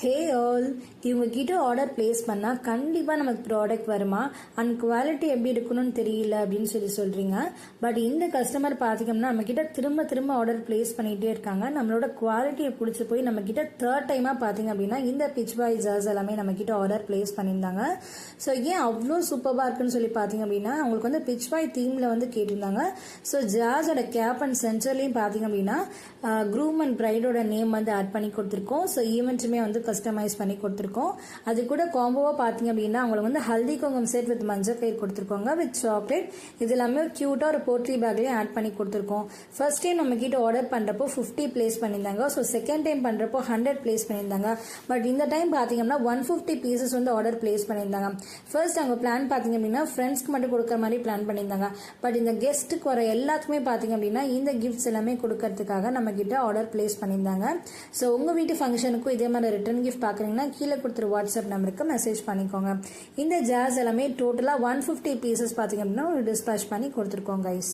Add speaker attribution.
Speaker 1: Hey all, இவங்க கிட்ட order place பண்ணால் கண்டிப்பாக நமக்கு ப்ராடக்ட் வருமா அண்ட் குவாலிட்டி எப்படி இருக்கணும்னு தெரியல அப்படின்னு சொல்கிறீங்க. பட் இந்த கஸ்டமர் பார்த்திங்கன்னா நம்மக்கிட்ட திரும்ப திரும்ப ஆர்டர் பிளேஸ் பண்ணிகிட்டே இருக்காங்க. நம்மளோட குவாலிட்டியை பிடிச்சி போய் நம்மக்கிட்ட தேர்ட் டைமாக பார்த்திங்க அப்படின்னா இந்த பிட்ச் பாய் ஜார்ஸ் எல்லாமே நம்மக்கிட்ட ஆர்டர் பிளேஸ் பண்ணியிருந்தாங்க. ஸோ ஏன் அவ்வளோ சூப்பராக இருக்குன்னு சொல்லி பார்த்தீங்க அப்படின்னா அவங்களுக்கு வந்து பிட்ச் பாய் தீமில் வந்து கேட்டிருந்தாங்க. ஸோ ஜார்ஸோட கேப் அண்ட் சென்டர்லேயும் பார்த்தீங்க அப்படின்னா க்ரூம் அண்ட் பிரைடோட நேம் வந்து ஆட் பண்ணி கொடுத்துருக்கோம். ஸோ ஈவெண்ட்டுமே வந்து கஸ்டமைஸ் பண்ணி கொடுத்துருக்கோம். அது கூட காம்போவாக பார்த்தீங்க அப்படின்னா அவங்களுக்கு வந்து ஹல்தி குங்குமம் செட் வித் மஞ்சள் கயிறு கொடுத்துருக்கோங்க வித் சாக்லேட். இது எல்லாமே க்யூட்டாக ஒரு போட்ரி பேக்லேயே ஆட் பண்ணி கொடுத்துருக்கோம். ஃபர்ஸ்ட் டைம் நம்ம கிட்ட ஆர்டர் பண்ணுறப்போ 50 பிளேஸ் பண்ணியிருந்தாங்க. ஸோ செகண்ட் டைம் பண்ணுறப்போ 100 பிளேஸ் பண்ணியிருந்தாங்க. பட் இந்த டைம் பார்த்தீங்கன்னா 150 பீசஸ் வந்து ஆர்டர் பிளேஸ் பண்ணியிருந்தாங்க. ஃபர்ஸ்ட் அவங்க பிளான் பார்த்தீங்க அப்படின்னா ஃப்ரெண்ட்ஸ்க்கு மட்டும் கொடுக்குற மாதிரி பிளான் பண்ணியிருந்தாங்க. பட் இந்த கெஸ்ட்டுக்கு வர எல்லாத்துக்குமே பார்த்தீங்க அப்படின்னா இந்த கிஃப்ட்ஸ் எல்லாமே கொடுக்கறதுக்காக நம்ம கிட்ட ஆர்டர் பிளேஸ் பண்ணியிருந்தாங்க. ஸோ உங்கள் வீட்டு ஃபங்க்ஷனுக்கும் இதே மாதிரி ரிட்டர்ன் கிஃப்ட் பார்க்குறீங்கன்னா கீழே கொடுத்துரு வாட்ஸ்அப் நம்பருக்கு மெசேஜ் பண்ணிக்கோங்க. இந்த ஜார்ஸ் எல்லாமே டோட்டலாக 150 பீசஸ் பார்த்தீங்க அப்படின்னா டிஸ்பேச் பண்ணி கொடுத்துருக்கோம் கைஸ்.